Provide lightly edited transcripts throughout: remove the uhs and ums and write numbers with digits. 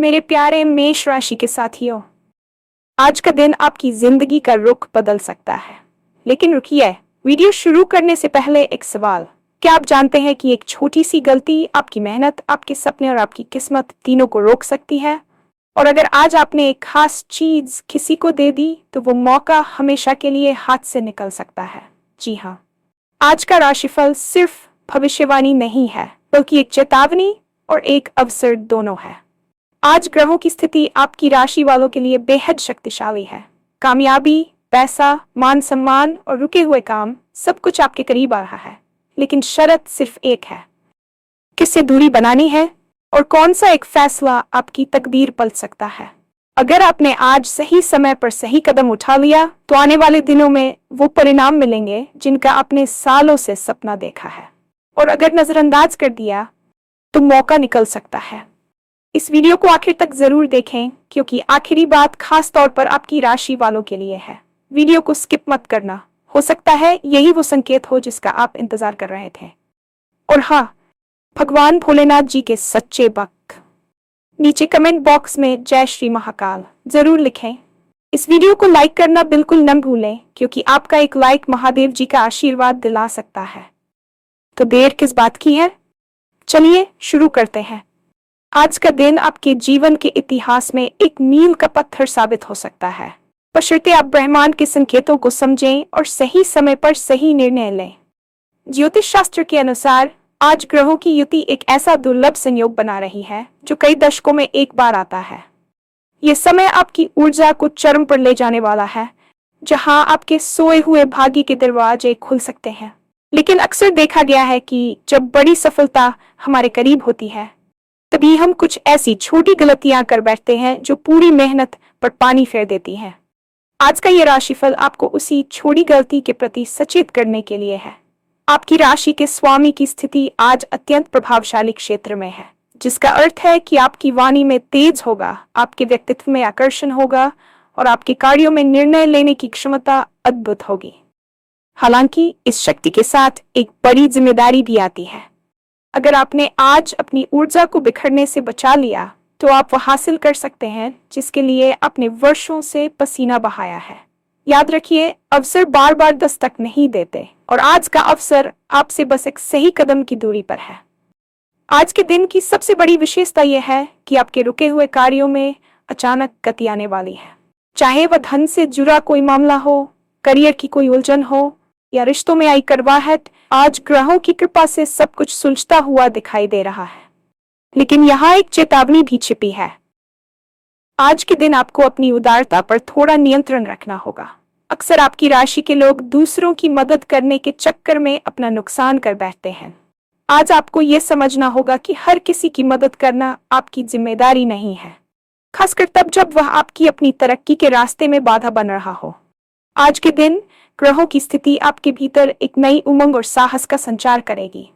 मेरे प्यारे मेष राशि के साथियों, आज का दिन आपकी जिंदगी का रुख बदल सकता है। लेकिन रुकिए, वीडियो शुरू करने से पहले एक सवाल। क्या आप जानते हैं कि एक छोटी सी गलती आपकी मेहनत, आपके सपने और आपकी किस्मत तीनों को रोक सकती है? और अगर आज आपने एक खास चीज किसी को दे दी तो वो मौका हमेशा के लिए हाथ से निकल सकता है। जी हाँ, आज का राशिफल सिर्फ भविष्यवाणी नहीं है, बल्कि एक चेतावनी और एक अवसर दोनों है। आज ग्रहों की स्थिति आपकी राशि वालों के लिए बेहद शक्तिशाली है। कामयाबी, पैसा, मान सम्मान और रुके हुए काम, सब कुछ आपके करीब आ रहा है। लेकिन शर्त सिर्फ एक है, किससे दूरी बनानी है और कौन सा एक फैसला आपकी तकदीर पलट सकता है। अगर आपने आज सही समय पर सही कदम उठा लिया तो आने वाले दिनों में वो परिणाम मिलेंगे जिनका आपने सालों से सपना देखा है। और अगर नजरअंदाज कर दिया तो मौका निकल सकता है। इस वीडियो को आखिर तक जरूर देखें, क्योंकि आखिरी बात खास तौर पर आपकी राशि वालों के लिए है। वीडियो को स्किप मत करना, हो सकता है यही वो संकेत हो जिसका आप इंतजार कर रहे थे। और हाँ, भगवान भोलेनाथ जी के सच्चे भक्त नीचे कमेंट बॉक्स में जय श्री महाकाल जरूर लिखें। इस वीडियो को लाइक करना बिल्कुल न भूलें, क्योंकि आपका एक लाइक महादेव जी का आशीर्वाद दिला सकता है। तो देर किस बात की है, चलिए शुरू करते हैं। आज का दिन आपके जीवन के इतिहास में एक मील का पत्थर साबित हो सकता है, बशर्ते आप ब्रह्मांड के संकेतों को समझें और सही समय पर सही निर्णय लें। ज्योतिष शास्त्र के अनुसार आज ग्रहों की युति एक ऐसा दुर्लभ संयोग बना रही है जो कई दशकों में एक बार आता है। ये समय आपकी ऊर्जा को चरम पर ले जाने वाला है, जहां आपके सोए हुए भाग्य के दरवाजे खुल सकते हैं। लेकिन अक्सर देखा गया है कि जब बड़ी सफलता हमारे करीब होती है, तभी हम कुछ ऐसी छोटी गलतियां कर बैठते हैं जो पूरी मेहनत पर पानी फेर देती हैं। आज का ये राशिफल आपको उसी छोटी गलती के प्रति सचेत करने के लिए है। आपकी राशि के स्वामी की स्थिति आज अत्यंत प्रभावशाली क्षेत्र में है, जिसका अर्थ है कि आपकी वाणी में तेज होगा, आपके व्यक्तित्व में आकर्षण होगा और आपके कार्यों में निर्णय लेने की क्षमता अद्भुत होगी। हालांकि इस शक्ति के साथ एक बड़ी जिम्मेदारी भी आती है। अगर आपने आज अपनी ऊर्जा को बिखरने से बचा लिया तो आप वह हासिल कर सकते हैं जिसके लिए आपने वर्षों से पसीना बहाया है। याद रखिए, अवसर बार बार दस्तक नहीं देते और आज का अवसर आपसे बस एक सही कदम की दूरी पर है। आज के दिन की सबसे बड़ी विशेषता यह है कि आपके रुके हुए कार्यों में अचानक गति आने वाली है। चाहे वह धन से जुड़ा कोई मामला हो, करियर की कोई उलझन हो या रिश्तों में आई कड़वाहट, आज ग्रहों की कृपा से सब कुछ सुलझता हुआ दिखाई दे रहा है। लेकिन यहाँ एक चेतावनी भी छिपी है। आज के दिन आपको अपनी उदारता पर थोड़ा नियंत्रण रखना होगा। अक्सर आपकी राशि के लोग दूसरों की मदद करने के चक्कर में अपना नुकसान कर बैठते हैं। आज आपको ये समझना होगा कि हर किसी की मदद करना आपकी जिम्मेदारी नहीं है, खासकर तब जब वह आपकी अपनी तरक्की के रास्ते में बाधा बन रहा हो। आज के दिन ग्रहों की स्थिति आपके भीतर एक नई उमंग और साहस का संचार करेगी।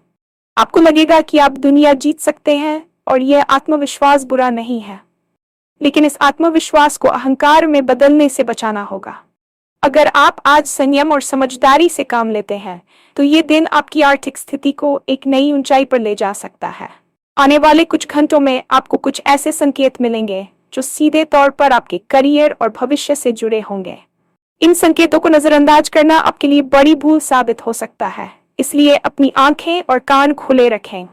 आपको लगेगा कि आप दुनिया जीत सकते हैं और यह आत्मविश्वास बुरा नहीं है, लेकिन इस आत्मविश्वास को अहंकार में बदलने से बचाना होगा। अगर आप आज संयम और समझदारी से काम लेते हैं तो ये दिन आपकी आर्थिक स्थिति को एक नई ऊंचाई पर ले जा सकता है। आने वाले कुछ घंटों में आपको कुछ ऐसे संकेत मिलेंगे जो सीधे तौर पर आपके करियर और भविष्य से जुड़े होंगे। इन संकेतों को नजरअंदाज करना आपके लिए बड़ी भूल साबित हो सकता है, इसलिए अपनी आंखें और कान खुले रखें।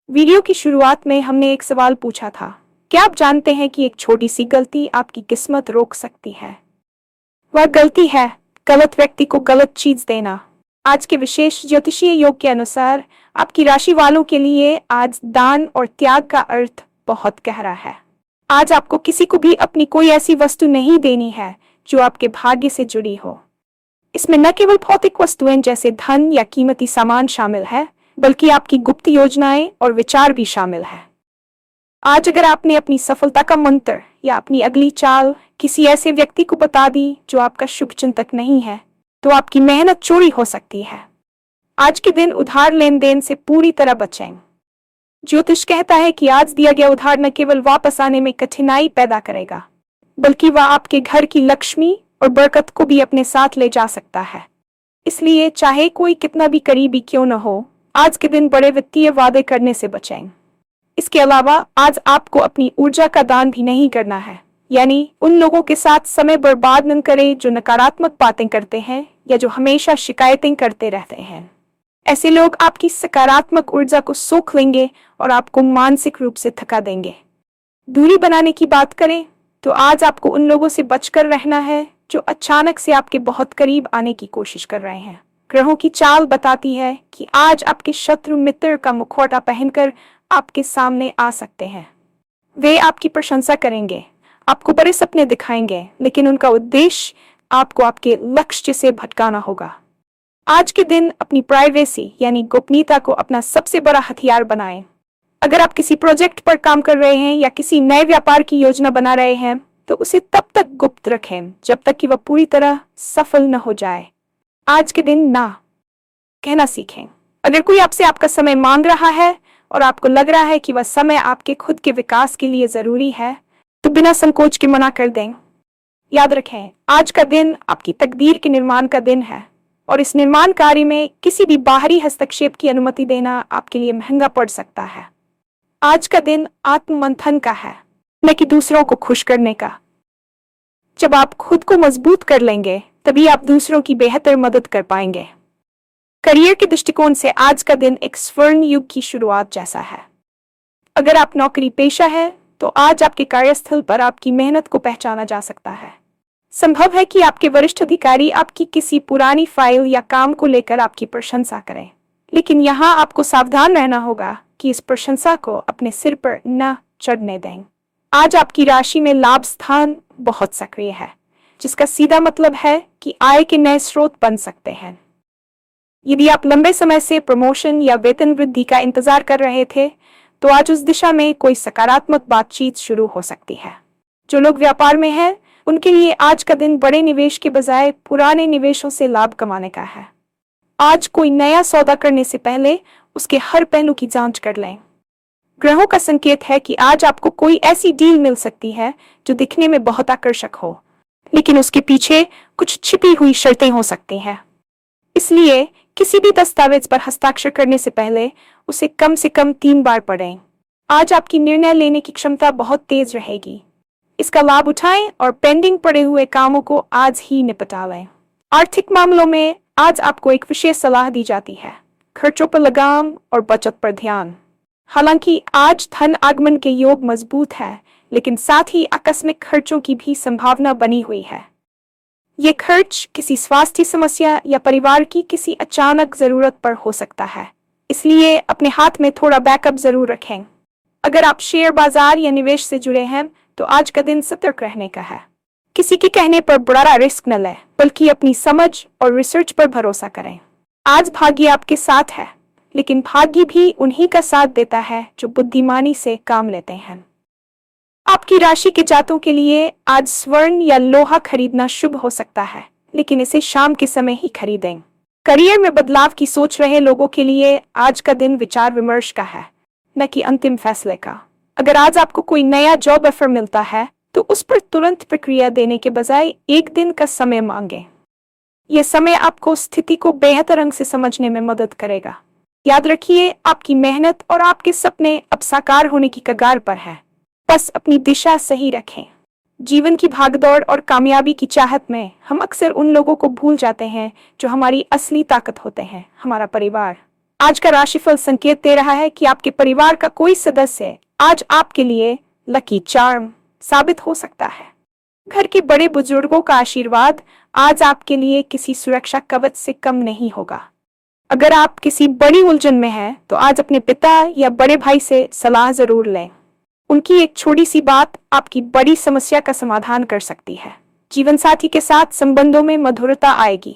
वीडियो की शुरुआत में हमने एक सवाल पूछा था, क्या आप जानते हैं कि एक छोटी सी गलती आपकी किस्मत रोक सकती है? वह गलती है गलत व्यक्ति को गलत चीज देना। आज के विशेष ज्योतिषीय योग के अनुसार आपकी राशि वालों के लिए आज दान और त्याग का अर्थ बहुत गहरा है। आज आपको किसी को भी अपनी कोई ऐसी वस्तु नहीं देनी है जो आपके भाग्य से जुड़ी हो। इसमें न केवल भौतिक वस्तुएं जैसे धन या कीमती सामान शामिल है, बल्कि आपकी गुप्त योजनाएं और विचार भी शामिल है। आज अगर आपने अपनी सफलता का मंत्र या अपनी अगली चाल किसी ऐसे व्यक्ति को बता दी जो आपका शुभचिंतक नहीं है, तो आपकी मेहनत चोरी हो सकती है। आज के दिन उधार लेन देन से पूरी तरह बचें। ज्योतिष कहता है कि आज दिया गया उधार न केवल वापस आने में कठिनाई पैदा करेगा, बल्कि वह आपके घर की लक्ष्मी और बरकत को भी अपने साथ ले जा सकता है। इसलिए चाहे कोई कितना भी करीबी क्यों न हो, आज के दिन बड़े वित्तीय वादे करने से बचें। इसके अलावा आज आपको अपनी ऊर्जा का दान भी नहीं करना है, यानी उन लोगों के साथ समय बर्बाद न करें जो नकारात्मक बातें करते हैं या जो हमेशा शिकायतें करते रहते हैं। ऐसे लोग आपकी सकारात्मक ऊर्जा को सोख लेंगे और आपको मानसिक रूप से थका देंगे। दूरी बनाने की बात करें तो आज आपको उन लोगों से बचकर रहना है जो अचानक से आपके बहुत करीब आने की कोशिश कर रहे हैं। ग्रहों की चाल बताती है कि आज आपके शत्रु मित्र का मुखौटा पहनकर आपके सामने आ सकते हैं। वे आपकी प्रशंसा करेंगे, आपको बड़े सपने दिखाएंगे, लेकिन उनका उद्देश्य आपको आपके लक्ष्य से भटकाना होगा। आज के दिन अपनी प्राइवेसी यानी गोपनीयता को अपना सबसे बड़ा हथियार बनाएं। अगर आप किसी प्रोजेक्ट पर काम कर रहे हैं या किसी नए व्यापार की योजना बना रहे हैं तो उसे तब तक गुप्त रखें जब तक कि वह पूरी तरह सफल न हो जाए। आज के दिन ना कहना सीखें। अगर कोई आपसे आपका समय मांग रहा है और आपको लग रहा है कि वह समय आपके खुद के विकास के लिए जरूरी है तो बिना संकोच के मना कर दें। याद रखें, आज का दिन आपकी तकदीर के निर्माण का दिन है और इस निर्माण कार्य में किसी भी बाहरी हस्तक्षेप की अनुमति देना आपके लिए महंगा पड़ सकता है। आज का दिन आत्ममंथन का है, न कि दूसरों को खुश करने का। जब आप खुद को मजबूत कर लेंगे तभी आप दूसरों की बेहतर मदद कर पाएंगे। करियर के दृष्टिकोण से आज का दिन एक स्वर्ण युग की शुरुआत जैसा है। अगर आप नौकरी पेशा है तो आज आपके कार्यस्थल पर आपकी मेहनत को पहचाना जा सकता है। संभव है कि आपके वरिष्ठ अधिकारी आपकी किसी पुरानी फाइल या काम को लेकर आपकी प्रशंसा करें, लेकिन यहाँ आपको सावधान रहना होगा कि इस प्रशंसा को अपने सिर पर न चढ़ने दें। आज आपकी राशि में लाभ स्थान बहुत सक्रिय है, जिसका सीधा मतलब है कि आय के नए स्रोत बन सकते हैं। यदि आप लंबे समय से प्रमोशन या वेतन वृद्धि का इंतजार कर रहे थे तो आज उस दिशा में कोई सकारात्मक बातचीत शुरू हो सकती है। जो लोग व्यापार में हैं उनके लिए आज का दिन बड़े निवेश के बजाय पुराने निवेशों से लाभ कमाने का है। आज कोई नया सौदा करने से पहले उसके हर पहलू की जांच कर लें। ग्रहों का संकेत है कि आज आपको कोई ऐसी डील मिल सकती है जो दिखने में बहुत आकर्षक हो, लेकिन उसके पीछे कुछ छिपी हुई शर्तें हो सकती हैं। इसलिए किसी भी दस्तावेज पर हस्ताक्षर करने से पहले उसे कम से कम 3 बार पढ़ें। आज आपकी निर्णय लेने की क्षमता बहुत तेज रहेगी। इसका लाभ उठाएं और पेंडिंग पड़े हुए कामों को आज ही निपटा लें। आर्थिक मामलों में आज आपको एक विशेष सलाह दी जाती है, खर्चों पर लगाम और बचत पर ध्यान। हालांकि आज धन आगमन के योग मजबूत है, लेकिन साथ ही आकस्मिक खर्चों की भी संभावना बनी हुई है। ये खर्च किसी स्वास्थ्य समस्या या परिवार की किसी अचानक जरूरत पर हो सकता है, इसलिए अपने हाथ में थोड़ा बैकअप जरूर रखें। अगर आप शेयर बाजार या निवेश से जुड़े हैं तो आज का दिन सतर्क रहने का है। किसी के कहने पर बड़ा रिस्क न लें, बल्कि अपनी समझ और रिसर्च पर भरोसा करें। आज भाग्य आपके साथ है, लेकिन भाग्य भी उन्हीं का साथ देता है जो बुद्धिमानी से काम लेते हैं। आपकी राशि के जातकों के लिए आज स्वर्ण या लोहा खरीदना शुभ हो सकता है, लेकिन इसे शाम के समय ही खरीदें। करियर में बदलाव की सोच रहे लोगों के लिए आज का दिन विचार विमर्श का है, न कि अंतिम फैसले का। अगर आज आपको कोई नया जॉब ऑफर मिलता है तो उस पर तुरंत प्रक्रिया देने के बजाय एक दिन का समय मांगें। यह समय आपको स्थिति को बेहतर ढंग से समझने में मदद करेगा। याद रखिए, आपकी मेहनत और आपके सपने अब साकार होने की कगार पर है। बस अपनी दिशा सही रखें। जीवन की भागदौड़ और कामयाबी की चाहत में हम अक्सर उन लोगों को भूल जाते हैं जो हमारी असली ताकत होते हैं, हमारा परिवार। आज का राशिफल संकेत दे रहा है कि आपके परिवार का कोई सदस्य आज आपके लिए लकी चार्म साबित हो सकता है। घर के बड़े बुजुर्गों का आशीर्वाद आज आपके लिए किसी सुरक्षा कवच से कम नहीं होगा। अगर आप किसी बड़ी उलझन में हैं तो आज अपने पिता या बड़े भाई से सलाह जरूर लें। उनकी एक छोटी सी बात आपकी बड़ी समस्या का समाधान कर सकती है। जीवन साथी के साथ संबंधों में मधुरता आएगी।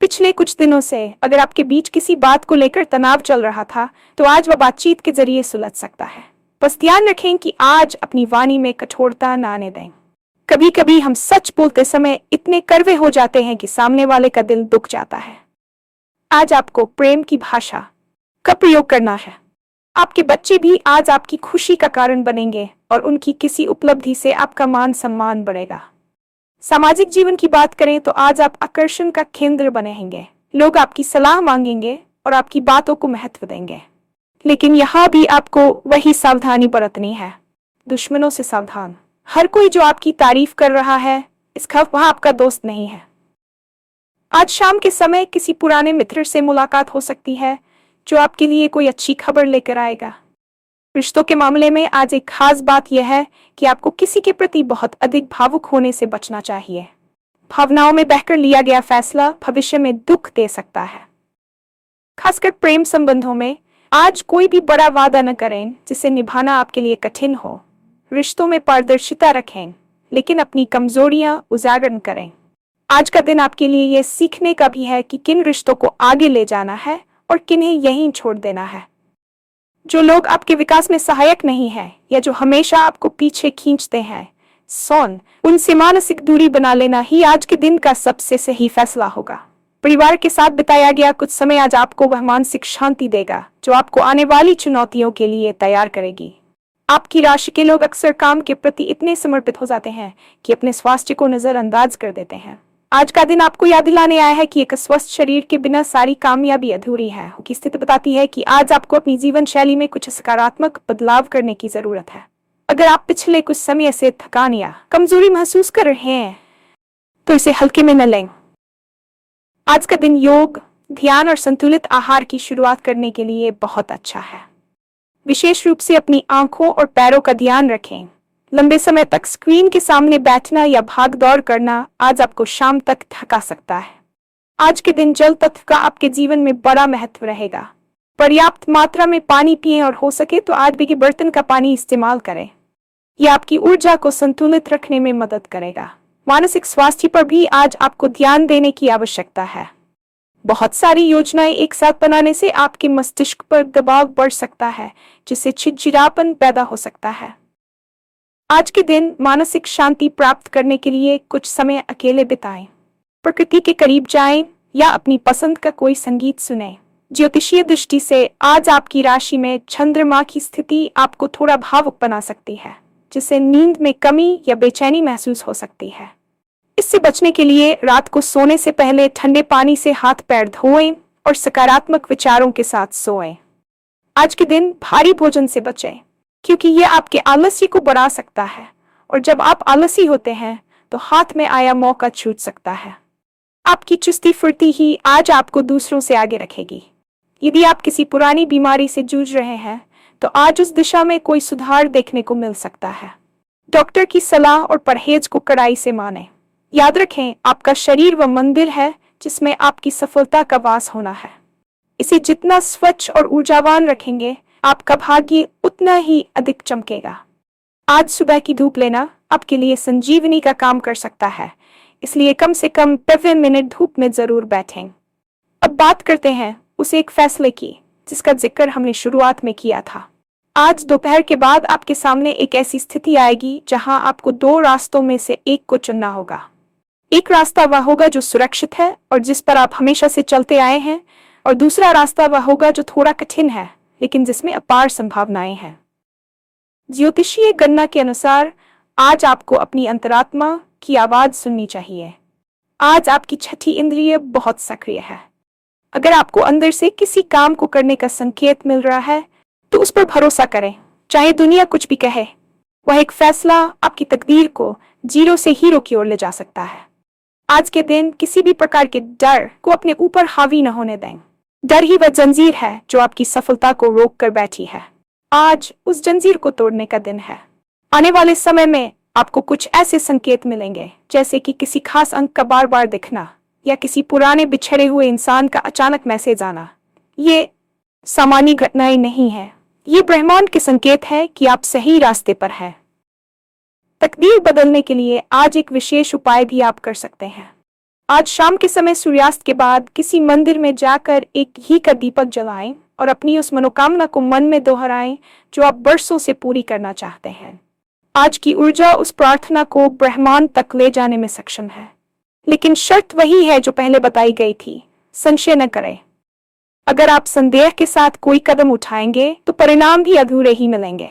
पिछले कुछ दिनों से अगर आपके बीच किसी बात को लेकर तनाव चल रहा था तो आज वह बातचीत के जरिए सुलझ सकता है। बस ध्यान रखें कि आज अपनी वाणी में कठोरता न आने दें। कभी कभी हम सच बोलते समय इतने कड़वे हो जाते हैं कि सामने वाले का दिल दुख जाता है। आज आपको प्रेम की भाषा का प्रयोग करना है। आपके बच्चे भी आज आपकी खुशी का कारण बनेंगे और उनकी किसी उपलब्धि से आपका मान सम्मान बढ़ेगा। सामाजिक जीवन की बात करें तो आज आप आकर्षण का केंद्र बनेंगे। लोग आपकी सलाह मांगेंगे और आपकी बातों को महत्व देंगे। लेकिन यहाँ भी आपको वही सावधानी बरतनी है। दुश्मनों से सावधान। हर कोई जो आपकी तारीफ कर रहा है, इसका वह आपका दोस्त नहीं है। आज शाम के समय किसी पुराने मित्र से मुलाकात हो सकती है जो आपके लिए कोई अच्छी खबर लेकर आएगा। रिश्तों के मामले में आज एक खास बात यह है कि आपको किसी के प्रति बहुत अधिक भावुक होने से बचना चाहिए। भावनाओं में बहकर लिया गया फैसला भविष्य में दुख दे सकता है। खासकर प्रेम संबंधों में आज कोई भी बड़ा वादा न करें जिसे निभाना आपके लिए कठिन हो। रिश्तों में पारदर्शिता रखें, लेकिन अपनी कमजोरियां उजागर न करें। आज का दिन आपके लिए यह सीखने का भी है कि किन रिश्तों को आगे ले जाना है और किन्हें यहीं छोड़ देना है। जो लोग आपके विकास में सहायक नहीं है या जो हमेशा आपको पीछे खींचते हैं, उनसे मानसिक दूरी बना लेना ही आज के दिन का सबसे सही फैसला होगा। परिवार के साथ बिताया गया कुछ समय आज आपको वह मानसिक शांति देगा जो आपको आने वाली चुनौतियों के लिए तैयार करेगी। आपकी राशि के लोग अक्सर काम के प्रति इतने समर्पित हो जाते हैं कि अपने स्वास्थ्य को नजरअंदाज कर देते हैं। आज का दिन आपको याद दिलाने आया है कि एक स्वस्थ शरीर के बिना सारी कामयाबी अधूरी है। की स्थिति बताती है कि आज आपको अपनी जीवन शैली में कुछ सकारात्मक बदलाव करने की जरूरत है। अगर आप पिछले कुछ समय से थकान या कमजोरी महसूस कर रहे हैं तो इसे हल्के में न लें। आज का दिन योग, ध्यान और संतुलित आहार की शुरुआत करने के लिए बहुत अच्छा है। विशेष रूप से अपनी आंखों और पैरों का ध्यान रखें। लंबे समय तक स्क्रीन के सामने बैठना या भाग दौड़ करना आज आपको शाम तक थका सकता है। आज के दिन जल तत्व का आपके जीवन में बड़ा महत्व रहेगा। पर्याप्त मात्रा में पानी पिएं और हो सके तो 8 के बर्तन का पानी इस्तेमाल करें। यह आपकी ऊर्जा को संतुलित रखने में मदद करेगा। मानसिक स्वास्थ्य पर भी आज आपको ध्यान देने की आवश्यकता है। बहुत सारी योजनाएं एक साथ बनाने से आपके मस्तिष्क पर दबाव बढ़ सकता है, जिससे चिड़चिड़ापन पैदा हो सकता है। आज के दिन मानसिक शांति प्राप्त करने के लिए कुछ समय अकेले बिताएं, प्रकृति के करीब जाएं या अपनी पसंद का कोई संगीत सुनें। ज्योतिषीय दृष्टि से आज आपकी राशि में चंद्रमा की स्थिति आपको थोड़ा भावुक बना सकती है, जिससे नींद में कमी या बेचैनी महसूस हो सकती है। इससे बचने के लिए रात को सोने से पहले ठंडे पानी से हाथ पैर धोएं और सकारात्मक विचारों के साथ सोएं। आज के दिन भारी भोजन से बचें, क्योंकि यह आपके आलस्य को बढ़ा सकता है और जब आप आलसी होते हैं तो हाथ में आया मौका छूट सकता है। आपकी चुस्ती फुर्ती ही आज आपको दूसरों से आगे रखेगी। यदि आप किसी पुरानी बीमारी से जूझ रहे हैं तो आज उस दिशा में कोई सुधार देखने को मिल सकता है। डॉक्टर की सलाह और परहेज को कड़ाई से मानें। याद रखें, आपका शरीर वह मंदिर है जिसमें आपकी सफलता का वास होना है। इसे जितना स्वच्छ और ऊर्जावान रखेंगे, आपका भाग्य उतना ही अधिक चमकेगा। आज सुबह की धूप लेना आपके लिए संजीवनी का काम कर सकता है, इसलिए कम से कम 5 मिनट धूप में जरूर बैठें। अब बात करते हैं उस एक फैसले की जिसका जिक्र हमने शुरुआत में किया था। आज दोपहर के बाद आपके सामने एक ऐसी स्थिति आएगी जहां आपको 2 रास्तों में से एक को चुनना होगा। एक रास्ता वह होगा जो सुरक्षित है और जिस पर आप हमेशा से चलते आए हैं, और दूसरा रास्ता वह होगा जो थोड़ा कठिन है लेकिन जिसमें अपार संभावनाएं हैं। ज्योतिषीय गणना के अनुसार आज आपको अपनी अंतरात्मा की आवाज सुननी चाहिए। आज आपकी छठी इंद्रिय बहुत सक्रिय है। अगर आपको अंदर से किसी काम को करने का संकेत मिल रहा है तो उस पर भरोसा करें, चाहे दुनिया कुछ भी कहे। वह एक फैसला आपकी तकदीर को 0 से हीरो की ओर ले जा सकता है। आज के दिन किसी भी प्रकार के डर को अपने ऊपर हावी न होने दें। डर ही वह जंजीर है जो आपकी सफलता को रोक कर बैठी है। आज उस जंजीर को तोड़ने का दिन है। आने वाले समय में आपको कुछ ऐसे संकेत मिलेंगे, जैसे कि किसी खास अंक का बार बार दिखना या किसी पुराने बिछड़े हुए इंसान का अचानक मैसेज आना। ये सामान्य घटनाएं नहीं है, ये ब्रह्मांड के संकेत है कि आप सही रास्ते पर हैं। तकदीर बदलने के लिए आज एक विशेष उपाय भी आप कर सकते हैं। आज शाम के समय सूर्यास्त के बाद किसी मंदिर में जाकर एक घी का दीपक जलाएं और अपनी उस मनोकामना को मन में दोहराएं जो आप बरसों से पूरी करना चाहते हैं। आज की ऊर्जा उस प्रार्थना को ब्रह्मांड तक ले जाने में सक्षम है, लेकिन शर्त वही है जो पहले बताई गई थी, संशय न करें। अगर आप संदेह के साथ कोई कदम उठाएंगे तो परिणाम भी अधूरे ही मिलेंगे।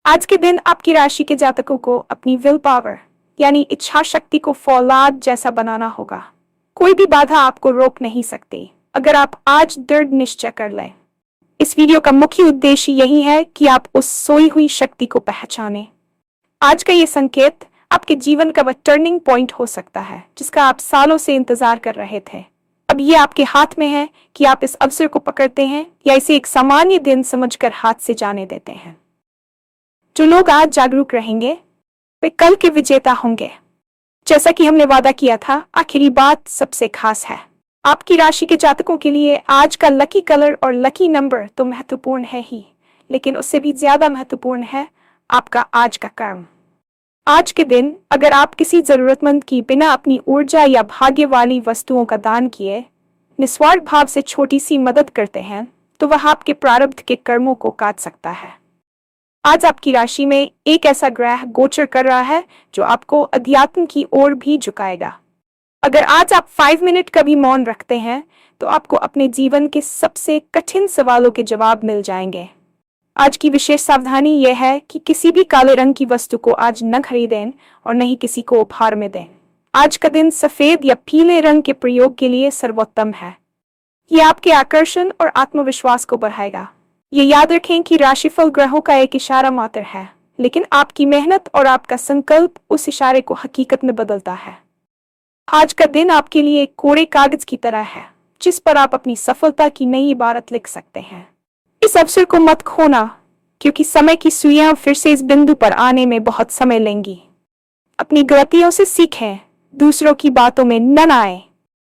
आज के दिन आपकी राशि के जातकों को अपनी विल पावर यानी इच्छा शक्ति को फौलाद जैसा बनाना होगा। कोई भी बाधा आपको रोक नहीं सकती अगर आप आज दृढ़ निश्चय कर लें। इस वीडियो का मुख्य उद्देश्य यही है कि आप उस सोई हुई शक्ति को पहचानें। आज का ये संकेत आपके जीवन का वह टर्निंग पॉइंट हो सकता है जिसका आप सालों से इंतजार कर रहे थे। अब ये आपके हाथ में है कि आप इस अवसर को पकड़ते हैं या इसे एक सामान्य दिन समझकर हाथ से जाने देते हैं। जो लोग आज जागरूक रहेंगे वे कल के विजेता होंगे। जैसा कि हमने वादा किया था, आखिरी बात सबसे खास है। आपकी राशि के जातकों के लिए आज का लकी कलर और लकी नंबर तो महत्वपूर्ण है ही, लेकिन उससे भी ज्यादा महत्वपूर्ण है आपका आज का कर्म। आज के दिन अगर आप किसी जरूरतमंद की बिना अपनी ऊर्जा या भाग्य वाली वस्तुओं का दान किए निस्वार्थ भाव से छोटी सी मदद करते हैं तो वह आपके प्रारब्ध के कर्मों को काट सकता है। आज आपकी राशि में एक ऐसा ग्रह गोचर कर रहा है जो आपको अध्यात्म की ओर भी झुकाएगा। अगर आज आप 5 मिनट का भी मौन रखते हैं तो आपको अपने जीवन के सबसे कठिन सवालों के जवाब मिल जाएंगे। आज की विशेष सावधानी यह है कि किसी भी काले रंग की वस्तु को आज न खरीदें और न ही किसी को उपहार में दें। आज का दिन सफेद या पीले रंग के प्रयोग के लिए सर्वोत्तम है। ये आपके आकर्षण और आत्मविश्वास को बढ़ाएगा। ये याद रखें कि राशिफल ग्रहों का एक इशारा मात्र है, लेकिन आपकी मेहनत और आपका संकल्प उस इशारे को हकीकत में बदलता है। आज का दिन आपके लिए एक कोरे कागज की तरह है जिस पर आप अपनी सफलता की नई इबारत लिख सकते हैं। इस अवसर को मत खोना, क्योंकि समय की सुइयां फिर से इस बिंदु पर आने में बहुत समय लेंगी। अपनी गलतियों से सीखें, दूसरों की बातों में न आए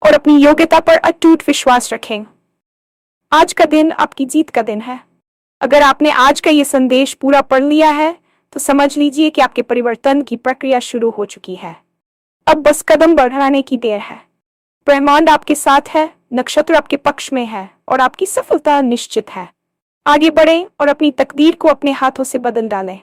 और अपनी योग्यता पर अटूट विश्वास रखें। आज का दिन आपकी जीत का दिन है। अगर आपने आज का ये संदेश पूरा पढ़ लिया है तो समझ लीजिए कि आपके परिवर्तन की प्रक्रिया शुरू हो चुकी है। अब बस कदम बढ़ाने की देर है। ब्रह्मांड आपके साथ है, नक्षत्र आपके पक्ष में है और आपकी सफलता निश्चित है। आगे बढ़ें और अपनी तकदीर को अपने हाथों से बदल डालें।